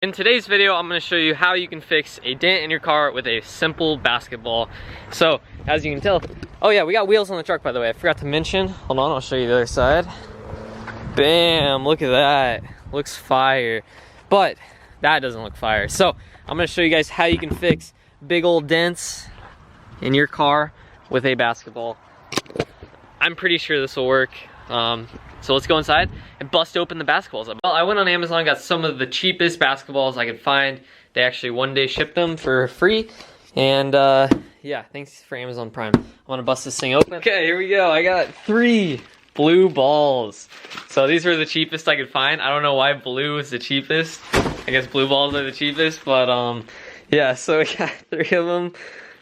In today's video, I'm going to show you how you can fix a dent in your car with a simple basketball. So, as you can tell, oh yeah, we got wheels on the truck, by the way. I forgot to mention. Hold on, I'll show you the other side. Bam, look at that. Looks fire. But that doesn't look fire. So, I'm going to show you guys how you can fix big old dents in your car with a basketball. I'm pretty sure this will work. So let's go inside and bust open the basketballs up. Well, I went on Amazon, got some of the cheapest basketballs I could find. They actually one day shipped them for free. And yeah, thanks for Amazon Prime. I want to bust this thing open. Okay, here we go. I got 3 blue balls. So these were the cheapest I could find. I don't know why blue is the cheapest. I guess blue balls are the cheapest, but yeah, so we got 3 of them.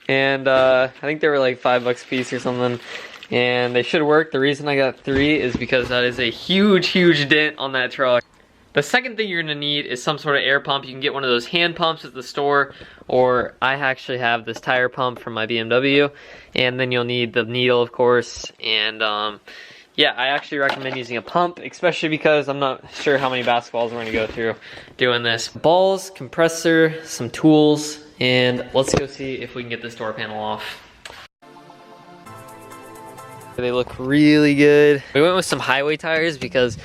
And I think they were like $5 a piece or something. And they should work. The reason I got 3 is because that is a huge dent on that truck. The second thing you're gonna need is some sort of air pump. You can get one of those hand pumps at the store, or I actually have this tire pump from my BMW. And then you'll need the needle, of course. And yeah, I actually recommend using a pump, especially because I'm not sure how many basketballs we're gonna go through doing this. Balls, compressor, some tools, and let's go see if we can get this door panel off. They look really good. We went with some highway tires because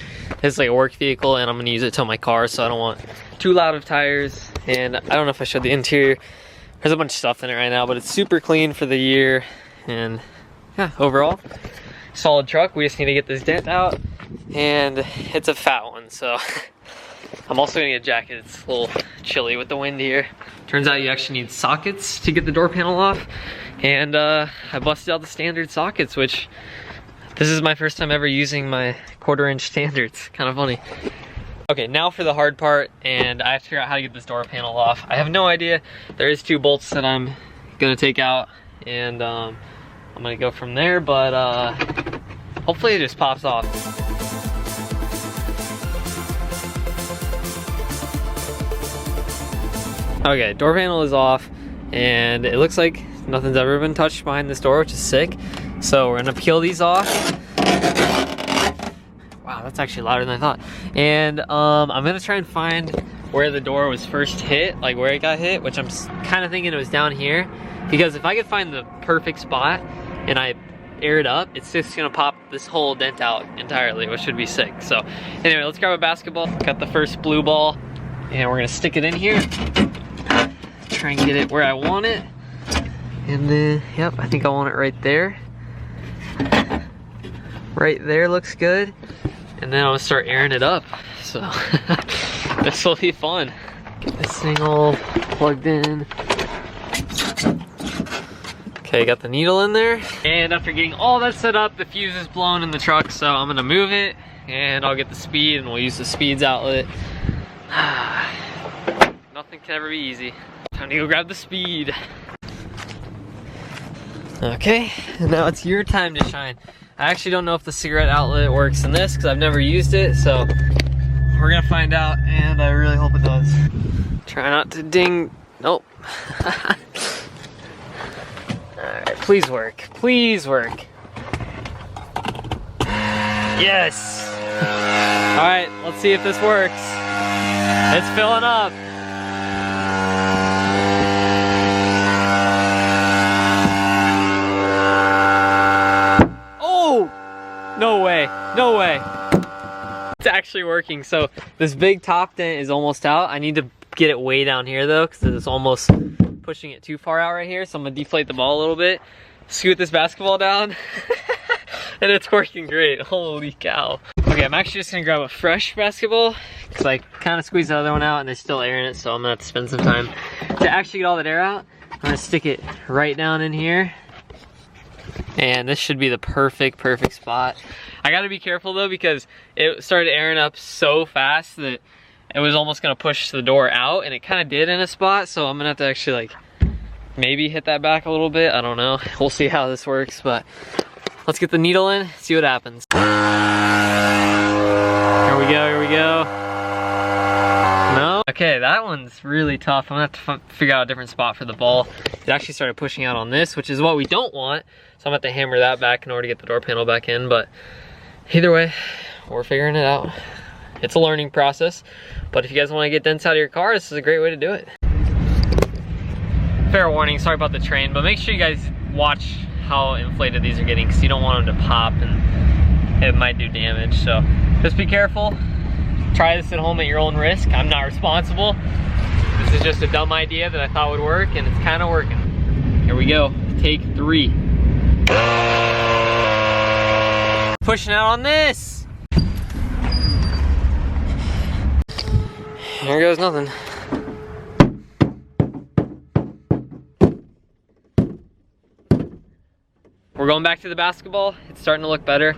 it's like a work vehicle and I'm gonna use it to tow my car, so I don't want too loud of tires. And I don't know if I showed the interior. There's a bunch of stuff in it right now, but it's super clean for the year. And yeah, overall, solid truck. We just need to get this dent out, and it's a fat one, so I'm also gonna get a jacket. It's a little chilly with the wind here. Turns out you actually need sockets to get the door panel off. And I busted out the standard sockets, which this is my first time ever using my 1/4 inch standards. Kind of funny. Okay, now for the hard part, and I have to figure out how to get this door panel off. I have no idea. There is 2 bolts that I'm gonna take out, and I'm gonna go from there, but hopefully it just pops off. Okay, door panel is off, and it looks like nothing's ever been touched behind this door, which is sick. So we're gonna peel these off. Wow, that's actually louder than I thought. And I'm gonna try and find where the door was first hit, like where it got hit, which I'm kind of thinking it was down here. Because if I could find the perfect spot and I air it up, it's just gonna pop this whole dent out entirely, which should be sick. So anyway, let's grab a basketball. Got the first blue ball, and we're gonna stick it in here. Try and get it where I want it. And then, yep, I think I want it right there. Right there looks good. And then I'm gonna start airing it up. So, this will be fun. Get this thing all plugged in. Okay, got the needle in there. And after getting all that set up, the fuse is blown in the truck, so I'm gonna move it, and I'll get the speed, and we'll use the speeds outlet. Nothing can ever be easy. Time to go grab the speed. Okay, and now it's your time to shine. I actually don't know if the cigarette outlet works in this because I've never used it, so we're gonna find out, and I really hope it does. Try not to ding. Nope. Alright, please work. Please work. Yes! Alright, let's see if this works. It's filling up. No way, no way. It's actually working. So this big top dent is almost out. I need to get it way down here though, because it's almost pushing it too far out right here. So I'm gonna deflate the ball a little bit, scoot this basketball down, and it's working great. Holy cow. Okay, I'm actually just gonna grab a fresh basketball, because I kind of squeezed the other one out and they're still airing it, so I'm gonna have to spend some time to actually get all that air out. I'm gonna stick it right down in here. And this should be the perfect spot. I gotta be careful though, because it started airing up so fast that it was almost gonna push the door out, and it kind of did in a spot, so I'm gonna have to actually like maybe hit that back a little bit. I don't know. We'll see how this works, but let's get the needle in, see what happens. Here we go, here we go. No? Okay, that one's really tough. I'm gonna have to figure out a different spot for the ball. It actually started pushing out on this, which is what we don't want. So I'm gonna have to hammer that back in order to get the door panel back in, but either way, we're figuring it out. it's a learning process. But if you guys want to get dents out of your car, this is a great way to do it. Fair warning, sorry about the train, but make sure you guys watch how inflated these are getting, because you don't want them to pop and it might do damage. So just be careful. Try this at home at your own risk. I'm not responsible. This is just a dumb idea that I thought would work, and it's kind of working. Here we go, take 3. Pushing out on this. Here goes nothing. We're going back to the basketball. It's starting to look better.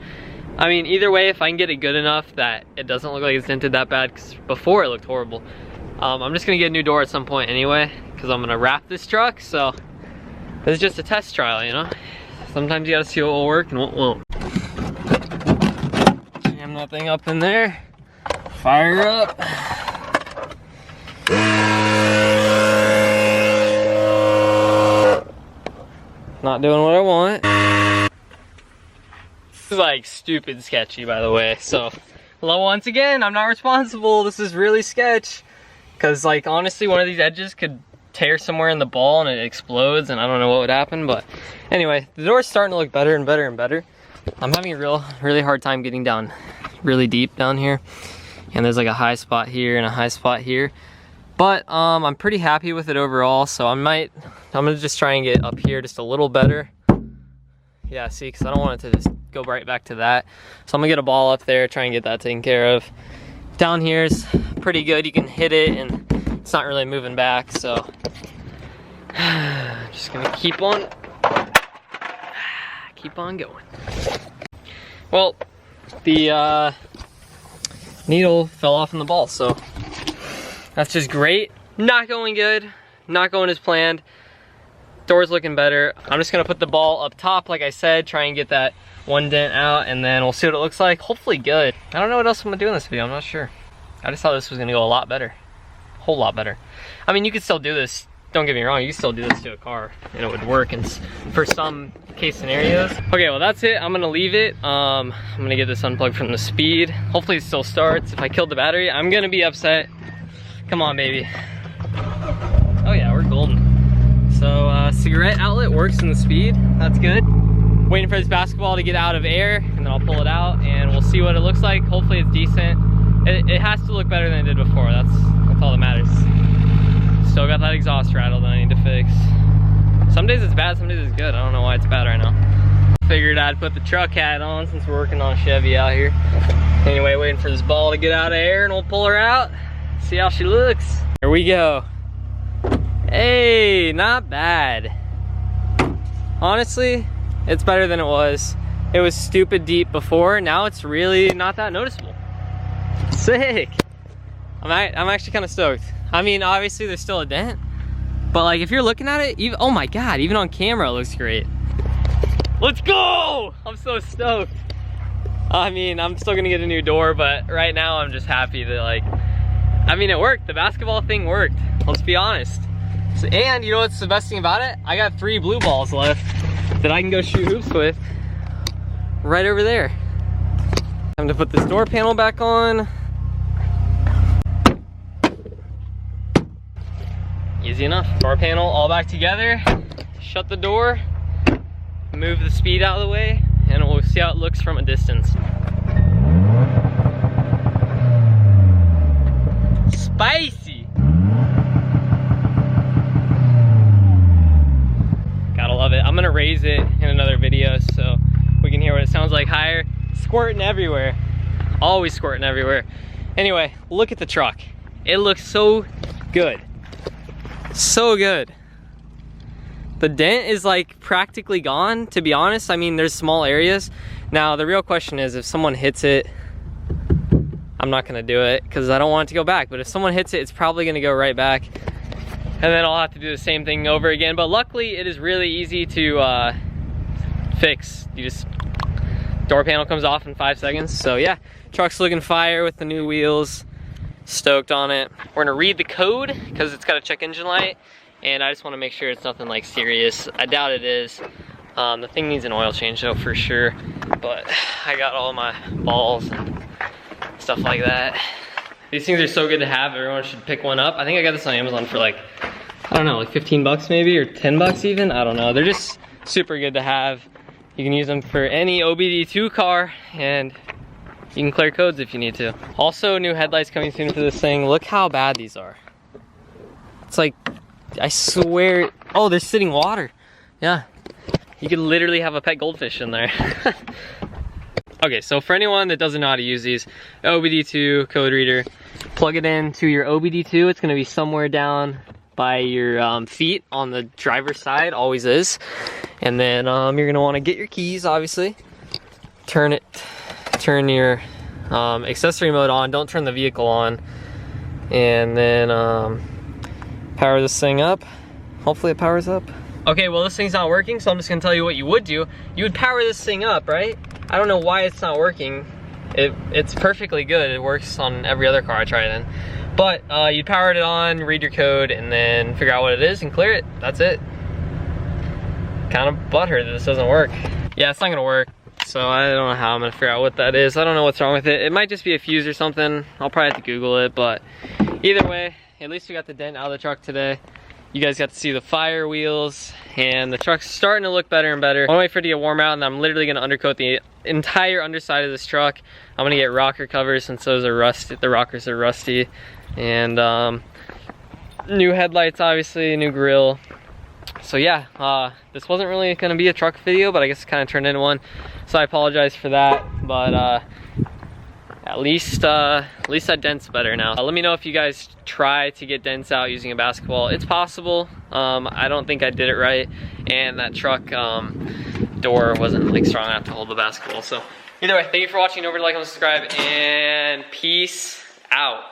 I mean, either way, if I can get it good enough that it doesn't look like it's dented that bad, because before it looked horrible. I'm just gonna get a new door at some point anyway, because I'm gonna wrap this truck, so this is just a test trial, you know? Sometimes you gotta see what will work and what won't. Jam that thing up in there, fire up. Not doing what I want. This is like stupid sketchy, by the way, so once again, I'm not responsible. This is really sketch, because like honestly, one of these edges could tear somewhere in the ball and it explodes, and I don't know what would happen. But anyway, the door's starting to look better and better and better. I'm having a really hard time getting down really deep down here, and there's like a high spot here and a high spot here, but I'm pretty happy with it overall. So I'm gonna just try and get up here just a little better. Yeah, see, because I don't want it to just go right back to that. So I'm gonna get a ball up there, try and get that taken care of. Down here is pretty good. You can hit it and it's not really moving back. So just gonna keep on going. Well, the needle fell off in the ball, so that's just great. Not going good, not going as planned. Door's looking better. I'm just gonna put the ball up top, like I said, try and get that one dent out, and then we'll see what it looks like. Hopefully good. I don't know what else I'm gonna do in this video, I'm not sure. I just thought this was gonna go a lot better. A whole lot better. I mean, you could still do this, don't get me wrong, you can still do this to a car and it would work for some case scenarios. Okay, well that's it, I'm gonna leave it. I'm gonna get this unplugged from the speed. Hopefully it still starts. If I killed the battery, I'm gonna be upset. Come on, baby. Oh yeah, we're golden. So cigarette outlet works in the speed, that's good. Waiting for this basketball to get out of air, and then I'll pull it out and we'll see what it looks like. Hopefully it's decent. It has to look better than it did before, that's all that matters. Still got that exhaust rattle that I need to fix. Some days it's bad, some days it's good. I don't know why it's bad right now. Figured I'd put the truck hat on since we're working on Chevy out here. Anyway, waiting for this ball to get out of air and we'll pull her out, see how she looks. Here we go. Hey, not bad. Honestly, it's better than it was. It was stupid deep before, now it's really not that noticeable. Sick. I'm actually kind of stoked. I mean, obviously there's still a dent, but like if you're looking at it, even, oh my God, even on camera it looks great. Let's go! I'm so stoked. I mean, I'm still gonna get a new door, but right now I'm just happy that like, I mean, it worked. The basketball thing worked. Let's be honest. So, and you know what's the best thing about it? I got 3 blue balls left that I can go shoot hoops with right over there. Time to put this door panel back on. Easy enough. Door panel all back together. Shut the door. Move the speed out of the way, and we'll see how it looks from a distance. Spicy! Gotta love it. I'm gonna raise it in another video so we can hear what it sounds like higher. Squirting everywhere. Always squirting everywhere. Anyway, look at the truck. It looks so good. So good. The dent is like practically gone, to be honest. I mean, there's small areas. Now, the real question is if someone hits it, I'm not gonna do it because I don't want it to go back. But if someone hits it, it's probably gonna go right back. And then I'll have to do the same thing over again. But luckily, it is really easy to fix. You just, door panel comes off in 5 seconds. So yeah, truck's looking fire with the new wheels. Stoked on it. We're gonna read the code because it's got a check engine light. And I just want to make sure it's nothing like serious. I doubt it is. The thing needs an oil change though for sure. But I got all my balls and stuff like that. These things are so good to have. Everyone should pick one up. I think I got this on Amazon for like, I don't know, like 15 bucks maybe, or 10 bucks even. I don't know. They're just super good to have. You can use them for any OBD2 car, and you can clear codes if you need to. Also, new headlights coming soon for this thing. Look how bad these are. It's like, I swear, oh, they're sitting water. Yeah, you could literally have a pet goldfish in there. Okay, so for anyone that doesn't know how to use these, OBD2 code reader, plug it into your OBD2. It's gonna be somewhere down by your feet on the driver's side, always is. And then you're gonna wanna get your keys, obviously. Turn your accessory mode on, don't turn the vehicle on. And then power this thing up. Hopefully it powers up. Okay, well this thing's not working, so I'm just gonna tell you what you would do. You would power this thing up, right? I don't know why it's not working. It's perfectly good. It works on every other car I tried it in. But you'd power it on, read your code, and then figure out what it is and clear it. That's it. Kind of butthurt that this doesn't work. Yeah, it's not gonna work. So I don't know how I'm gonna figure out what that is. I don't know what's wrong with it. It might just be a fuse or something. I'll probably have to Google it, but either way, at least we got the dent out of the truck today. You guys got to see the fire wheels, and the truck's starting to look better and better. I'm gonna wait for it to get warm out, and I'm literally gonna undercoat the entire underside of this truck. I'm gonna get rocker covers since those are rusty. The rockers are rusty, and new headlights, obviously, new grille. So yeah, this wasn't really gonna be a truck video, but I guess it kind of turned into one. So I apologize for that, but at least that dent's better now. Let me know if you guys try to get dents out using a basketball. It's possible. I don't think I did it right, and that truck door wasn't like strong enough to hold the basketball. So either way, thank you for watching. Don't forget to like and subscribe, and peace out.